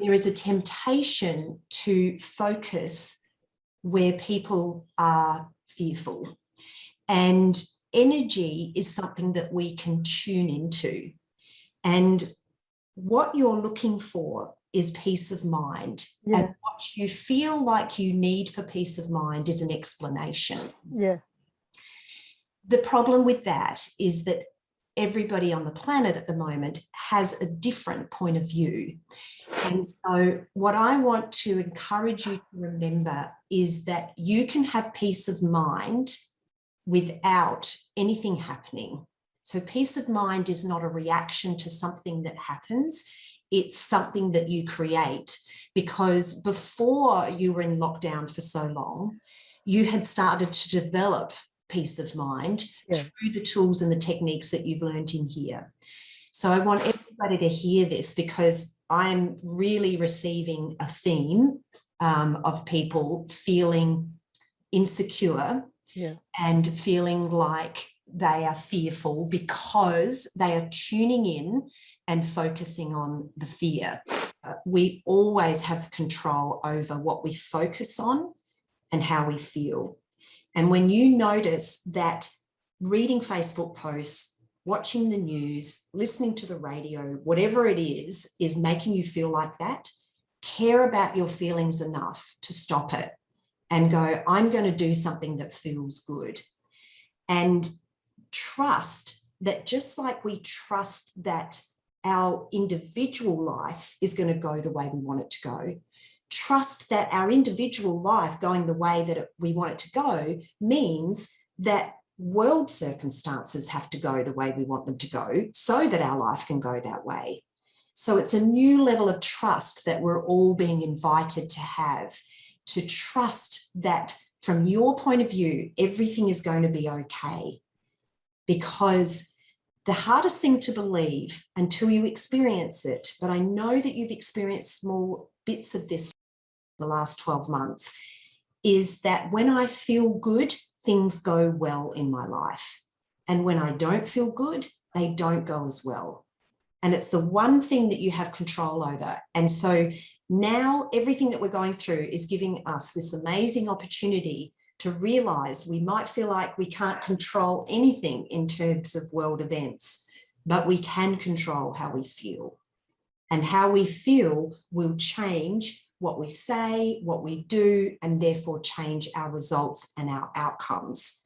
there is a temptation to focus where people are fearful. And energy is something that we can tune into. And what you're looking for is peace of mind. Yeah. And what you feel like you need for peace of mind is an explanation. Yeah. The problem with that is that everybody on the planet at the moment has a different point of view. And so what I want to encourage you to remember is that you can have peace of mind without anything happening. So peace of mind is not a reaction to something that happens. It's something that you create, because before you were in lockdown for so long, you had started to develop peace of mind through the tools and the techniques that you've learned in here. So I want everybody to hear this, because I'm really receiving a theme of people feeling insecure and feeling like they are fearful because they are tuning in and focusing on the fear. We always have control over what we focus on and how we feel. And when you notice that reading Facebook posts, watching the news, listening to the radio, whatever it is making you feel like that, care about your feelings enough to stop it and go, I'm going to do something that feels good. And trust that, just like we trust that our individual life is going to go the way we want it to go, trust that our individual life going the way that we want it to go means that world circumstances have to go the way we want them to go so that our life can go that way. So it's a new level of trust that we're all being invited to have, to trust that from your point of view, everything is going to be okay. Because the hardest thing to believe until you experience it, but I know that you've experienced small bits of this the last 12 months, is that when I feel good, things go well in my life. And when I don't feel good, they don't go as well. And it's the one thing that you have control over. And so now everything that we're going through is giving us this amazing opportunity to realize we might feel like we can't control anything in terms of world events, but we can control how we feel. And how we feel will change what we say, what we do, and therefore change our results and our outcomes.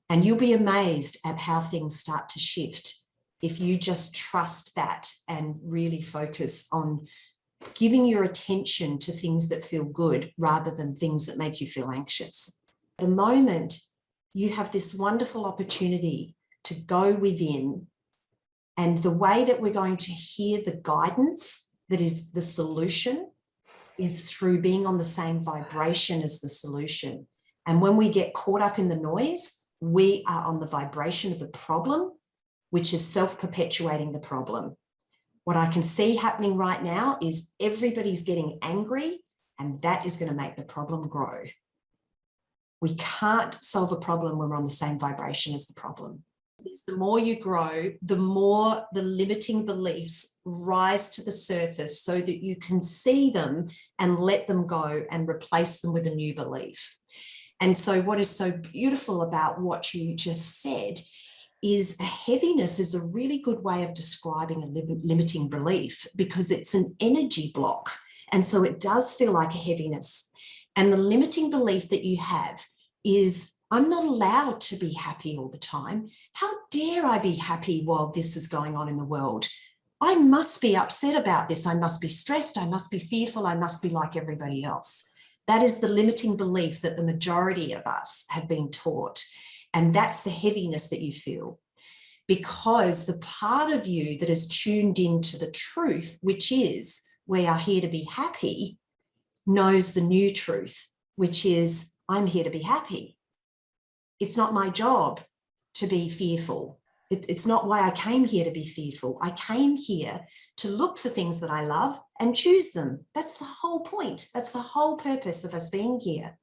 And you'll be amazed at how things start to shift if you just trust that and really focus on giving your attention to things that feel good rather than things that make you feel anxious. At the moment, you have this wonderful opportunity to go within, and the way that we're going to hear the guidance that is the solution is through being on the same vibration as the solution. And when we get caught up in the noise, we are on the vibration of the problem, which is self-perpetuating the problem. What I can see happening right now is everybody's getting angry, and that is going to make the problem grow. We can't solve a problem when we're on the same vibration as the problem. The more you grow, the more the limiting beliefs rise to the surface so that you can see them and let them go and replace them with a new belief. And so what is so beautiful about what you just said is a heaviness is a really good way of describing a limiting belief, because it's an energy block. And so it does feel like a heaviness. And the limiting belief that you have is, I'm not allowed to be happy all the time. How dare I be happy while this is going on in the world? I must be upset about this. I must be stressed. I must be fearful. I must be like everybody else. That is the limiting belief that the majority of us have been taught. And that's the heaviness that you feel, because the part of you that is tuned into the truth, which is we are here to be happy, knows the new truth, which is I'm here to be happy. It's not my job to be fearful. It's not why I came here to be fearful. I came here to look for things that I love and choose them. That's the whole point. That's the whole purpose of us being here.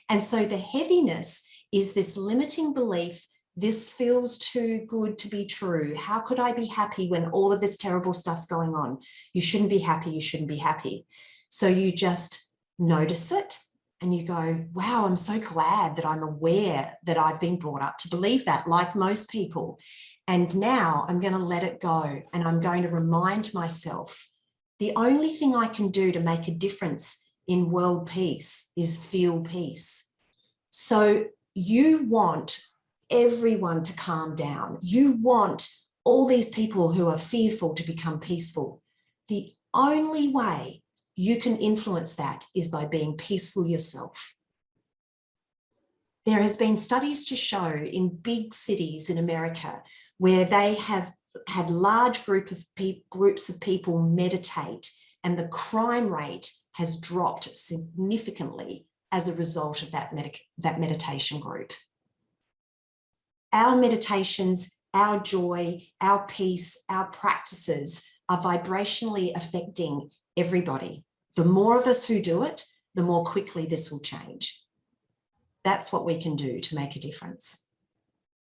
And so the heaviness is this limiting belief This feels too good to be true. How could I be happy when all of this terrible stuff's going on? You shouldn't be happy. You shouldn't be happy. So you just notice it and you go, wow, I'm so glad that I'm aware that I've been brought up to believe that, like most people. And now I'm going to let it go, and I'm going to remind myself the only thing I can do to make a difference in world peace is feel peace. So you want everyone to calm down. You want all these people who are fearful to become peaceful. The only way you can influence that is by being peaceful yourself. There has been studies to show in big cities in America where they have had large groups of people meditate, and the crime rate has dropped significantly as a result of that meditation group. Our meditations, our joy, our peace, our practices are vibrationally affecting everybody. The more of us who do it, the more quickly this will change. That's what we can do to make a difference.